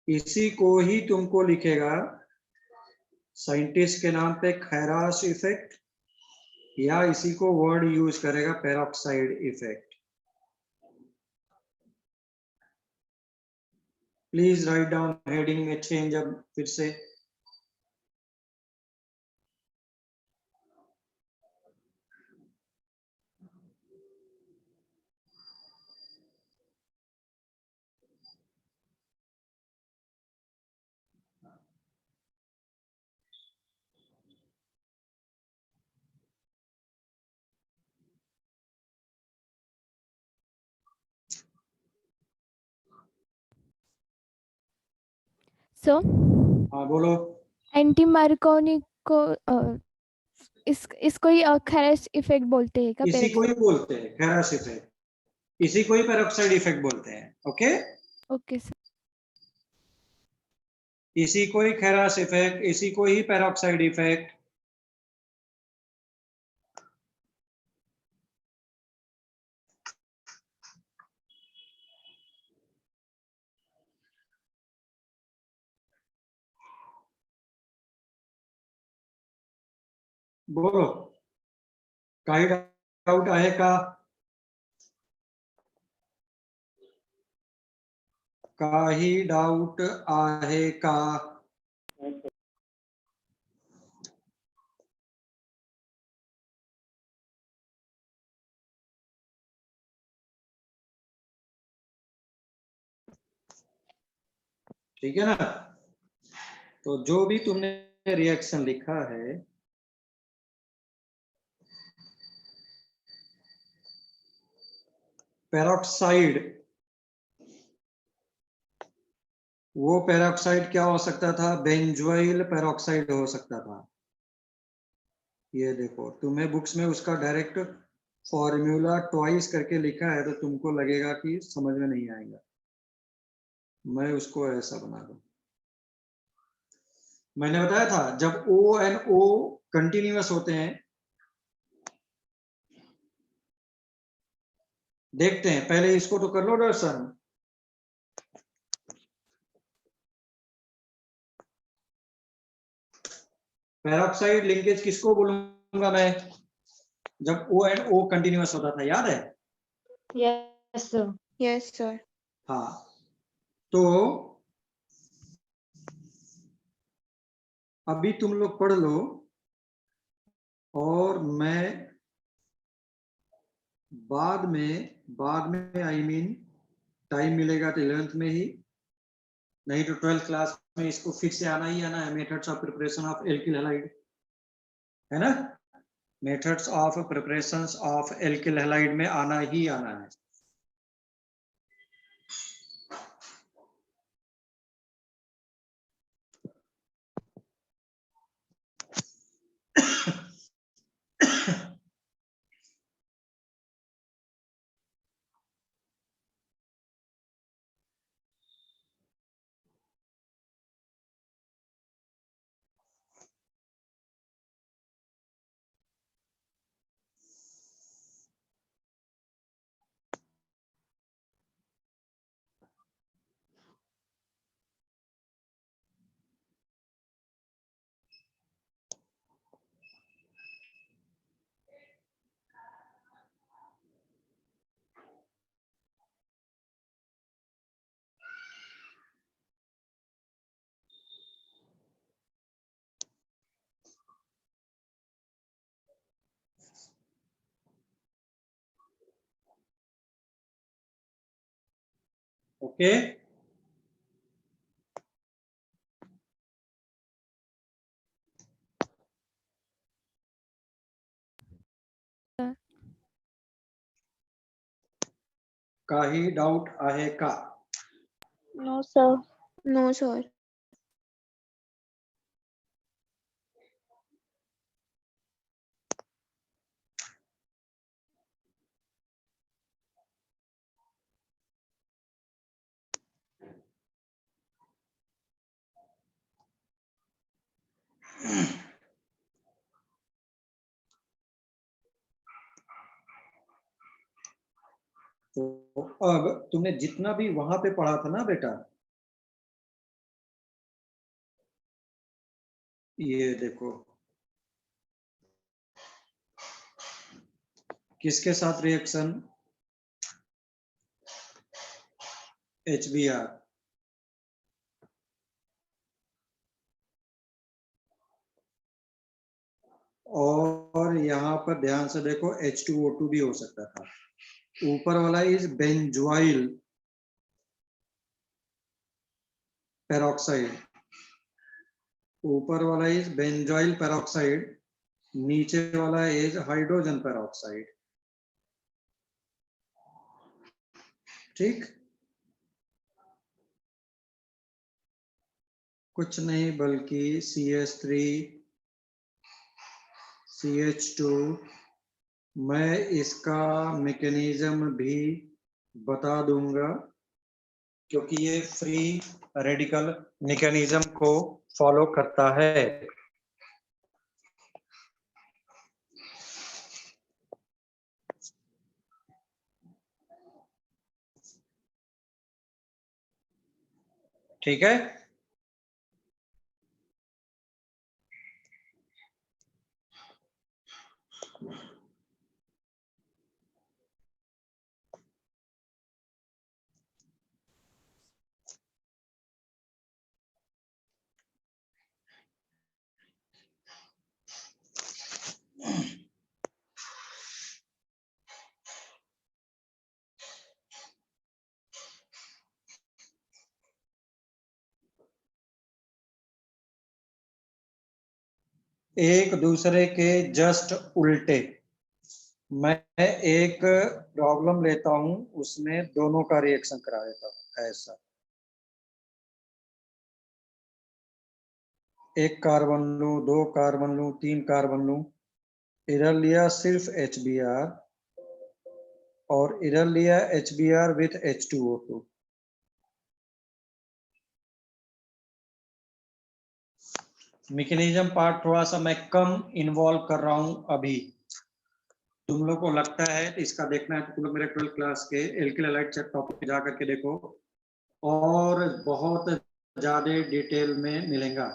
इसी को ही तुमको लिखेगा साइंटिस्ट के नाम पे खैरास इफेक्ट, या इसी को वर्ड यूज करेगा peroxide effect. Please write down heading में चेंज अब फिर से। सो हाँ बोलो। एंटी मार्कोनी को इसको ही खैरास इफेक्ट बोलते हैं क्या? इसी को ही बोलते हैं खैरास इफेक्ट, इसी को ही पेरोक्साइड इफेक्ट बोलते हैं। Okay okay sir. इसी को ही खैरास इफेक्ट, इसी को ही पेरोक्साइड इफेक्ट। बोलो काही डाउट आहे का? काही डाउट आहे का? ठीक है ना? तो जो भी तुमने रिएक्शन लिखा है पेरोक्साइड, वो पेरोक्साइड क्या हो सकता था? बेंजोइल पेरोक्साइड हो सकता था। ये देखो तुम्हें बुक्स में उसका डायरेक्ट फॉर्मूला ट्वाइस करके लिखा है, तो तुमको लगेगा कि समझ में नहीं आएगा। मैं उसको ऐसा बना दूं। मैंने बताया था जब O एंड O कंटिन्यूअस होते हैं, देखते हैं पहले इसको तो कर लो दर्शन। पेरोक्साइड लिंकेज किसको बोलूंगा मैं? जब O एंड O कंटिन्यूअस होता था, याद है? Yes, sir. Yes sir. हाँ, तो अभी तुम लोग पढ़ लो और मैं बाद में आई मीन टाइम मिलेगा तो 11th में ही, नहीं तो 12th क्लास में इसको फिर से आना ही आना है। Methods of preparation of alkyl halide, है ना? Methods of preparations of alkyl halide में आना ही आना है। ओके। सर. काही डाऊट आहे का? No, sir. No, sir. तो अब तुमने जितना भी वहां पे पढ़ा था ना बेटा, ये देखो किसके साथ रिएक्शन? HBr। और यहाँ पर ध्यान से देखो H2O2 भी हो सकता था। ऊपर वाला इज बेंजोइल पेरोक्साइड, ऊपर वाला इज बेंजोइल पेरोक्साइड, नीचे वाला इज हाइड्रोजन पेरोक्साइड। ठीक, कुछ नहीं बल्कि CH3 CH2। मैं इसका मैकेनिज्म भी बता दूंगा क्योंकि ये फ्री रेडिकल मैकेनिज्म को फॉलो करता है। ठीक है, एक दूसरे के जस्ट उल्टे। मैं एक प्रॉब्लम लेता हूं, उसमें दोनों का रिएक्शन करा देता हूं। ऐसा एक कार्बन लूं, 2 कार्बन लूं, 3 कार्बन लूं, इधर लिया सिर्फ HBr और इधर लिया HBr with H2O2। Mechanism part थोड़ा सा मैं कम इन्वॉल्व कर रहा हूं अभी। तुम लोग को लगता है तो इसका देखना है तो तुम लोग मेरे 12th क्लास के एल्किल हैलाइड टॉपिक पे जा करके देखो, और बहुत ज्यादा डिटेल में मिलेगा।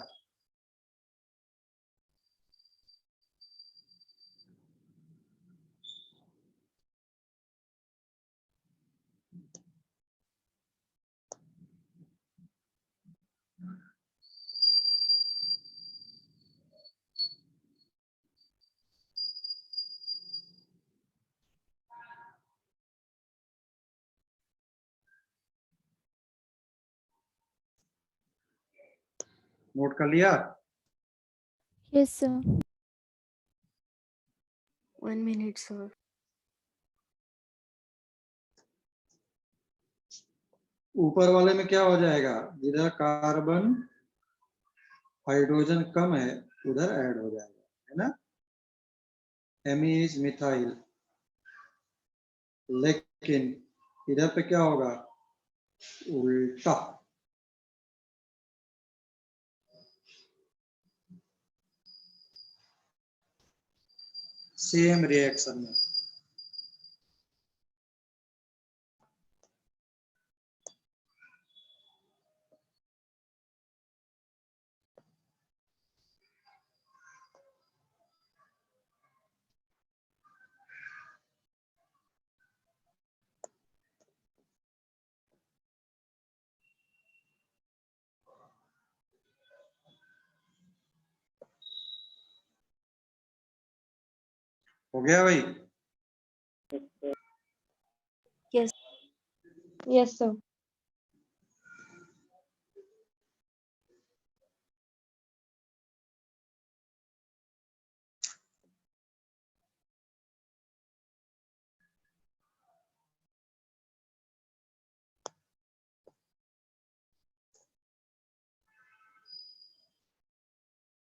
नोट कर लिया? Yes, sir. 1 minute, sir. ऊपर वाले में क्या हो जाएगा? जिधर कार्बन हाइड्रोजन कम है उधर ऐड हो जाएगा, है ना? Ame इज मिथाइल, लेकिन इधर पे क्या होगा? उल्टा। सेम रिएक्शन में। हो गया भाई? Yes. Yes, sir.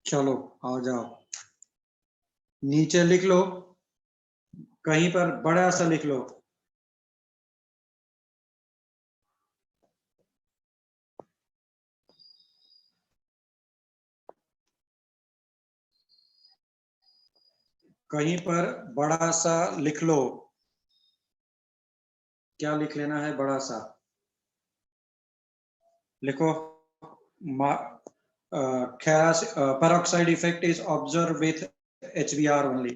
चलो आ जाओ, नीचे लिख लो, कहीं पर बड़ा सा लिख लो। कहीं पर बड़ा सा लिख लो। क्या लिख लेना है बड़ा सा? लिखो। Peroxide effect is observed with HBr only.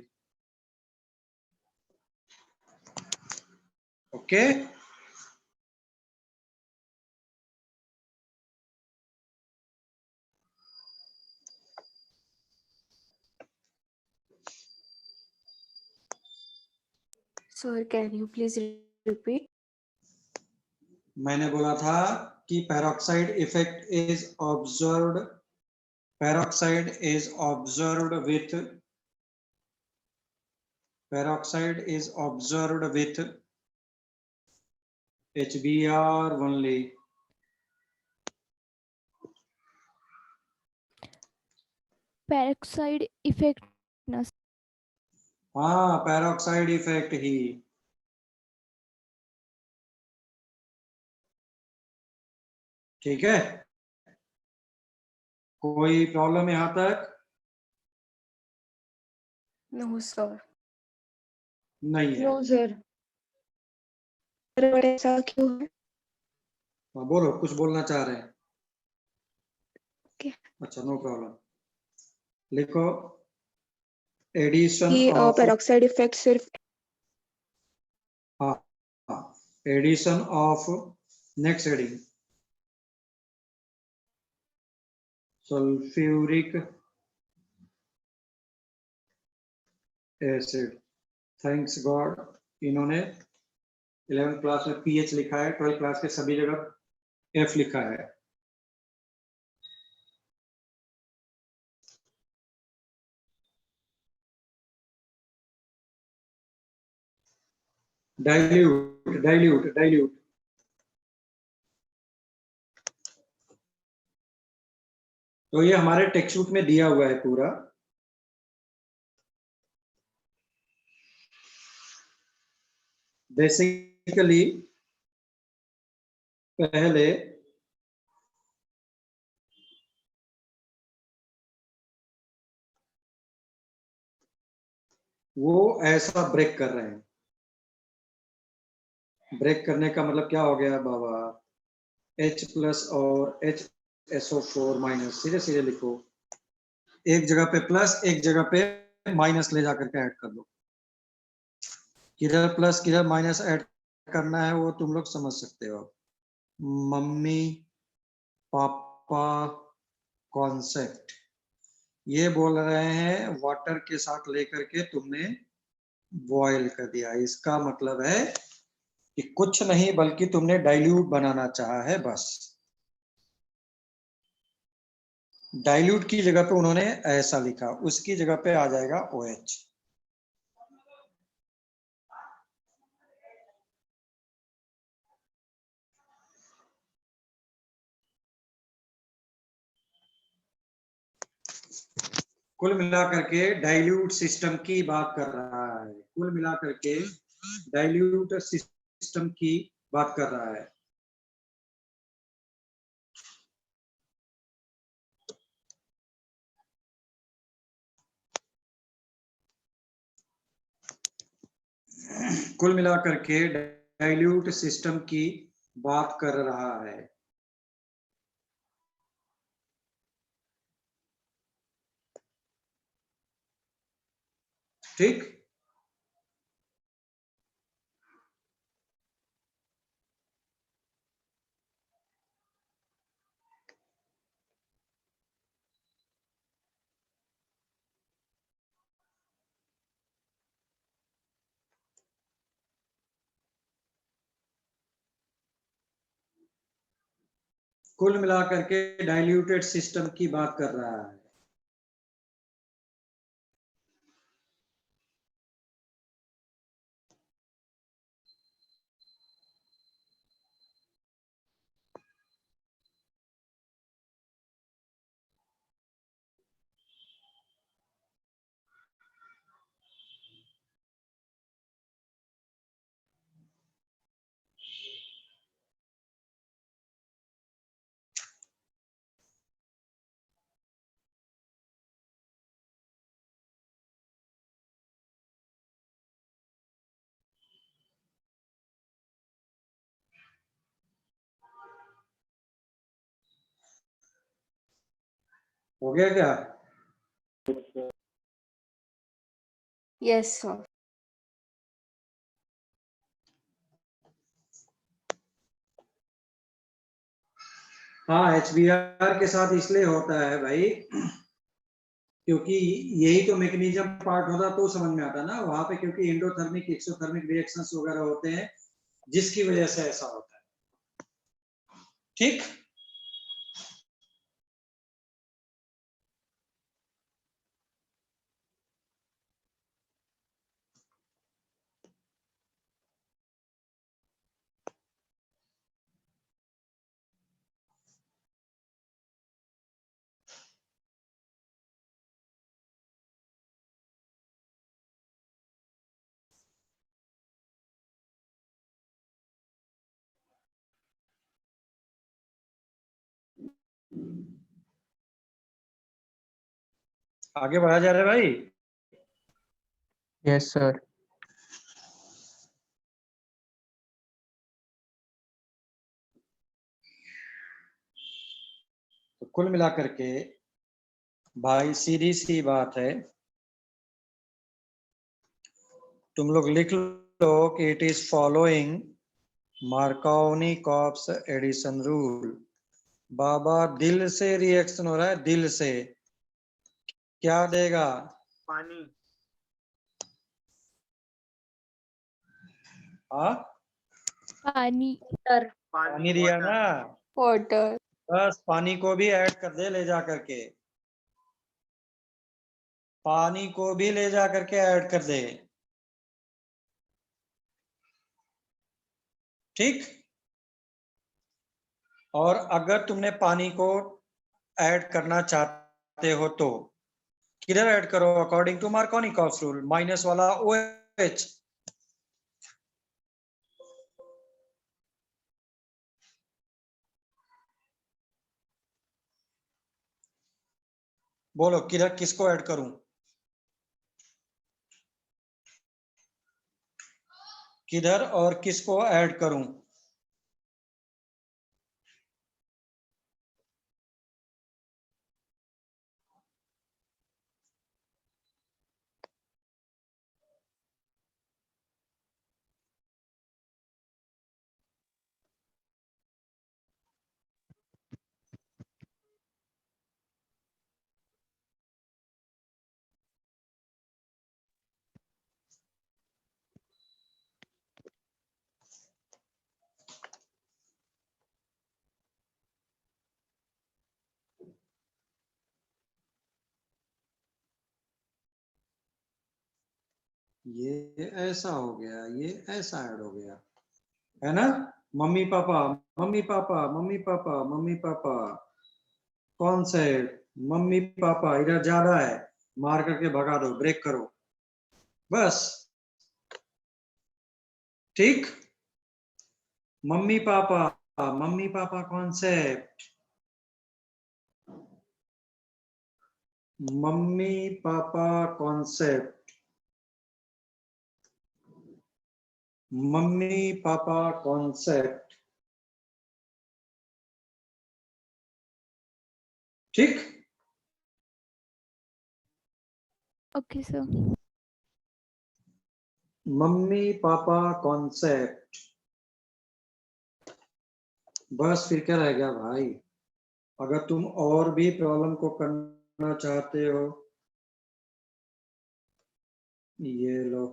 Okay. Sir, can you please repeat? मैंने बोला था कि peroxide effect is observed. Peroxide is observed with. Peroxide is observed with HBr only. peroxide effect ना हाँ, peroxide effect ही। ठीक है, कोई problem यहाँ तक? No, sir. नहीं है। No, sir. सर ऐसा क्यों है? हाँ, बोलो, कुछ बोलना चाह रहे हैं? Okay. अच्छा, नो प्रॉब्लम। लिखो, एडिशन कि ऑफ। पेरोक्साइड इफेक्ट सिर्फ हाँ, addition of. Next heading, sulphuric acid. Thanks God, इन्होंने 11th क्लास में पीएच लिखा है, 12th क्लास के सभी जगह एफ लिखा है। Dilute dilute dilute. तो ये हमारे टेक्स्ट बुक में दिया हुआ है पूरा। बेसिकली पहले वो ऐसा ब्रेक कर रहे हैं। ब्रेक करने का मतलब क्या हो गया बाबा? H प्लस और HSO4 माइनस, सीधे सीधे लिखो। एक जगह पे प्लस, एक जगह पे माइनस ले जाकर के ऐड कर दो। किधर प्लस किधर माइनस ऐड करना है वो तुम लोग समझ सकते हो। मम्मी पापा कॉन्सेप्ट, ये बोल रहे हैं वाटर के साथ लेकर के तुमने बॉयल कर दिया। इसका मतलब है कि कुछ नहीं बल्कि तुमने डाइल्यूट बनाना चाहा है बस। डाइल्यूट की जगह पे उन्होंने ऐसा लिखा, उसकी जगह पे आ जाएगा OH। कुल मिलाकर के डाइल्यूट सिस्टम की बात कर रहा है। कुल मिलाकर के डाइल्यूट सिस्टम की बात कर रहा है। कुल मिलाकर के डाइल्यूट सिस्टम की बात कर रहा है। ठीक। कुल मिलाकर के डाइल्यूटेड सिस्टम की बात कर रहा है। हो गया क्या? Yes, sir. हाँ, HBr के साथ इसलिए होता है भाई क्योंकि यही तो मैकेनिज्म पार्ट होता तो समझ में आता ना वहां पे, क्योंकि एंडोथर्मिक एक्सोथर्मिक रिएक्शंस वगैरह होते हैं जिसकी वजह से ऐसा होता है। ठीक, आगे बढ़ा जा रहा है भाई। Yes, sir. तो कुल मिलाकर के भाई सीधी सी बात है, तुम लोग लिख लो कि it is following Markovnikov's addition rule. बाबा दिल से रिएक्शन हो रहा है, दिल से क्या देगा? पानी। हाँ, पानी। पानी दिया ना, Water. बस पानी को भी ऐड कर दे ले जा करके, पानी को भी ले जा करके ऐड कर दे। ठीक, और अगर तुमने पानी को ऐड करना चाहते हो तो किधर ऐड करो? According to Markovnikov rule, minus वाला OH। बोलो किधर किसको ऐड करूं? किधर और किसको ऐड करूं? ये ऐसा हो गया, ये ऐसा ऐड हो गया, है ना? Mummy papa mummy papa mummy papa mummy papa, कौन सा है? मम्मी पापा इधर ज्यादा है, मार करके भगा दो, ब्रेक करो, बस। ठीक, mummy papa concept, mummy papa concept, mummy papa concept. ठीक, okay sir. Mummy papa concept, बस। फिर क्या रह गया भाई? अगर तुम और भी प्रॉब्लम को करना चाहते हो, ये लो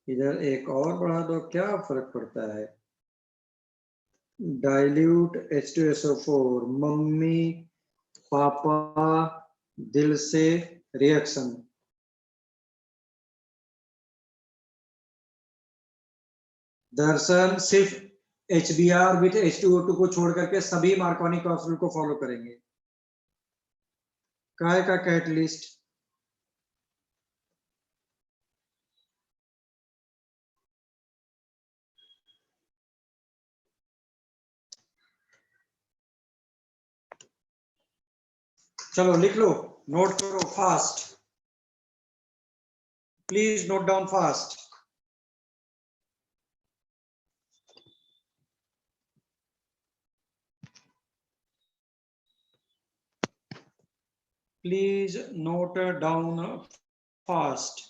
इधर एक और बढ़ा दो, क्या फर्क पड़ता है? डाइल्यूट H2SO4, मम्मी पापा दिल से रिएक्शन। दरअसल सिर्फ HBr विद H2O2 को छोड़ करके सभी मार्कोनी-कॉप्स रूल को फॉलो करेंगे। काय का कैटलिस्ट? चलो लिख लो, नोट करो fast, please note down fast. Please note down fast.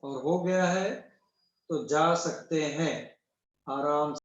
और हो गया है तो जा सकते हैं आराम से।